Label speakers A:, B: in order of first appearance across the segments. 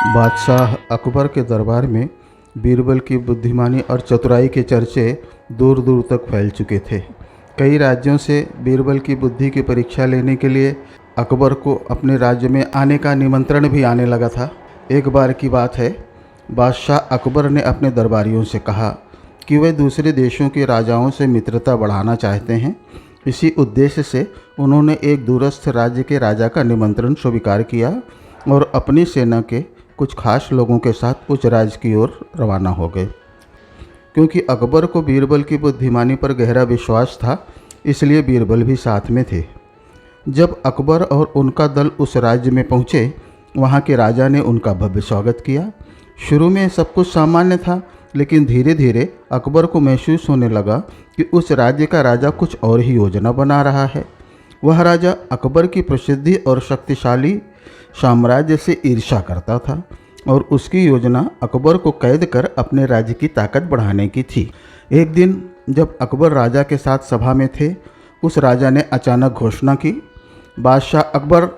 A: बादशाह अकबर के दरबार में बीरबल की बुद्धिमानी और चतुराई के चर्चे दूर दूर तक फैल चुके थे। कई राज्यों से बीरबल की बुद्धि की परीक्षा लेने के लिए अकबर को अपने राज्य में आने का निमंत्रण भी आने लगा था। एक बार की बात है, बादशाह अकबर ने अपने दरबारियों से कहा कि वे दूसरे देशों के राजाओं से मित्रता बढ़ाना चाहते हैं। इसी उद्देश्य से उन्होंने एक दूरस्थ राज्य के राजा का निमंत्रण स्वीकार किया और अपनी सेना के कुछ खास लोगों के साथ उस राज्य की ओर रवाना हो गए। क्योंकि अकबर को बीरबल की बुद्धिमानी पर गहरा विश्वास था, इसलिए बीरबल भी साथ में थे। जब अकबर और उनका दल उस राज्य में पहुँचे, वहाँ के राजा ने उनका भव्य स्वागत किया। शुरू में सब कुछ सामान्य था, लेकिन धीरे धीरे अकबर को महसूस होने लगा कि उस राज्य का राजा कुछ और ही योजना बना रहा है। वह राजा अकबर की प्रसिद्धि और शक्तिशाली साम्राज्य से ईर्ष्या करता था और उसकी योजना अकबर को कैद कर अपने राज्य की ताकत बढ़ाने की थी। एक दिन जब अकबर राजा के साथ सभा में थे, उस राजा ने अचानक घोषणा की, बादशाह अकबर,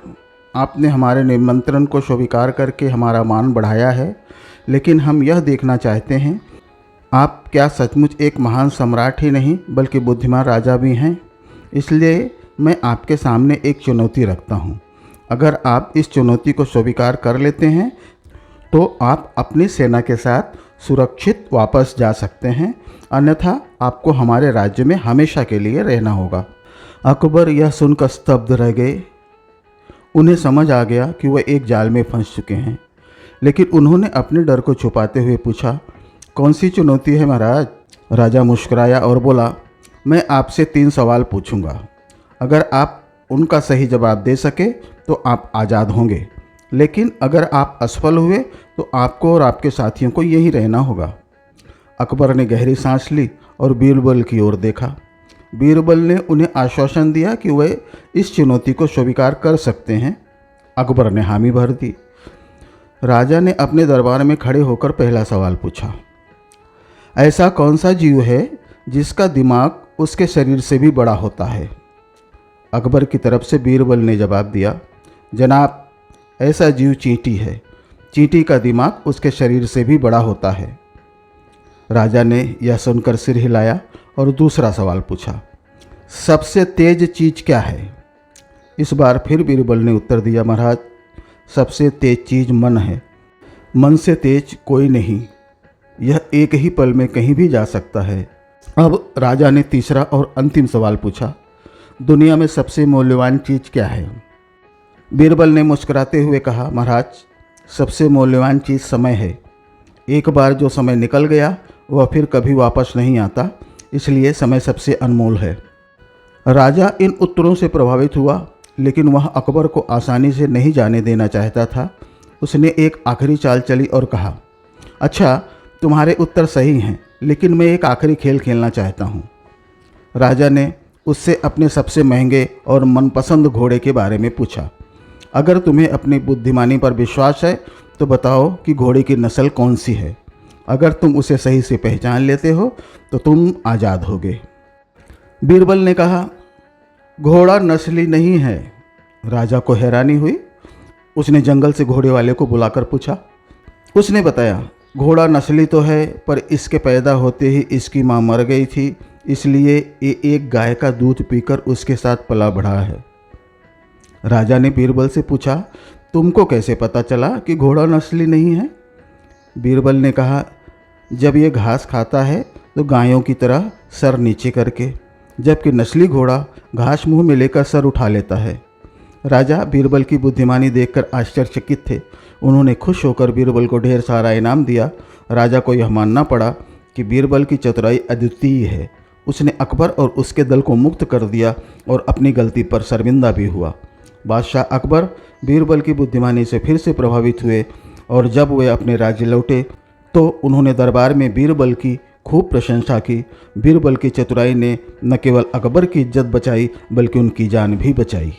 A: आपने हमारे निमंत्रण को स्वीकार करके हमारा मान बढ़ाया है, लेकिन हम यह देखना चाहते हैं आप क्या सचमुच एक महान सम्राट ही नहीं बल्कि बुद्धिमान राजा भी हैं। इसलिए मैं आपके सामने एक चुनौती रखता हूँ। अगर आप इस चुनौती को स्वीकार कर लेते हैं तो आप अपनी सेना के साथ सुरक्षित वापस जा सकते हैं, अन्यथा आपको हमारे राज्य में हमेशा के लिए रहना होगा। अकबर यह सुनकर स्तब्ध रह गए। उन्हें समझ आ गया कि वह एक जाल में फंस चुके हैं, लेकिन उन्होंने अपने डर को छुपाते हुए पूछा, कौन सी चुनौती है महाराज? राजा मुस्कुराया और बोला, मैं आपसे 3 सवाल पूछूंगा। अगर आप उनका सही जवाब दे सके तो आप आज़ाद होंगे, लेकिन अगर आप असफल हुए तो आपको और आपके साथियों को यहीं रहना होगा। अकबर ने गहरी सांस ली और बीरबल की ओर देखा। बीरबल ने उन्हें आश्वासन दिया कि वे इस चुनौती को स्वीकार कर सकते हैं। अकबर ने हामी भर दी। राजा ने अपने दरबार में खड़े होकर पहला सवाल पूछा, ऐसा कौन सा जीव है जिसका दिमाग उसके शरीर से भी बड़ा होता है? अकबर की तरफ से बीरबल ने जवाब दिया, जनाब, ऐसा जीव चींटी है। चींटी का दिमाग उसके शरीर से भी बड़ा होता है। राजा ने यह सुनकर सिर हिलाया और दूसरा सवाल पूछा, सबसे तेज चीज क्या है? इस बार फिर बीरबल ने उत्तर दिया, महाराज, सबसे तेज चीज मन है। मन से तेज कोई नहीं, यह एक ही पल में कहीं भी जा सकता है। अब राजा ने तीसरा और अंतिम सवाल पूछा, दुनिया में सबसे मूल्यवान चीज़ क्या है? बीरबल ने मुस्कुराते हुए कहा, महाराज, सबसे मूल्यवान चीज़ समय है। एक बार जो समय निकल गया वह फिर कभी वापस नहीं आता, इसलिए समय सबसे अनमोल है। राजा इन उत्तरों से प्रभावित हुआ, लेकिन वह अकबर को आसानी से नहीं जाने देना चाहता था। उसने एक आखिरी चाल चली और कहा, अच्छा, तुम्हारे उत्तर सही हैं, लेकिन मैं एक आखिरी खेल खेलना चाहता हूँ। राजा ने उससे अपने सबसे महंगे और मनपसंद घोड़े के बारे में पूछा। अगर तुम्हें अपनी बुद्धिमानी पर विश्वास है तो बताओ कि घोड़े की नस्ल कौन सी है। अगर तुम उसे सही से पहचान लेते हो तो तुम आज़ाद होगे। बीरबल ने कहा, घोड़ा नस्ली नहीं है। राजा को हैरानी हुई। उसने जंगल से घोड़े वाले को बुलाकर पूछा। उसने बताया, घोड़ा नस्ली तो है, पर इसके पैदा होते ही इसकी माँ मर गई थी, इसलिए ये एक गाय का दूध पीकर उसके साथ पला बढ़ा है। राजा ने बीरबल से पूछा, तुमको कैसे पता चला कि घोड़ा नस्ली नहीं है? बीरबल ने कहा, जब ये घास खाता है तो गायों की तरह सर नीचे करके, जबकि नस्ली घोड़ा घास मुंह में लेकर सर उठा लेता है। राजा बीरबल की बुद्धिमानी देखकर आश्चर्यचकित थे। उन्होंने खुश होकर बीरबल को ढेर सारा इनाम दिया। राजा को यह मानना पड़ा कि बीरबल की चतुराई अद्वितीय है। उसने अकबर और उसके दल को मुक्त कर दिया और अपनी गलती पर शर्मिंदा भी हुआ। बादशाह अकबर बीरबल की बुद्धिमानी से फिर से प्रभावित हुए और जब वे अपने राज्य लौटे तो उन्होंने दरबार में बीरबल की खूब प्रशंसा की। बीरबल की चतुराई ने न केवल अकबर की इज्जत बचाई बल्कि उनकी जान भी बचाई।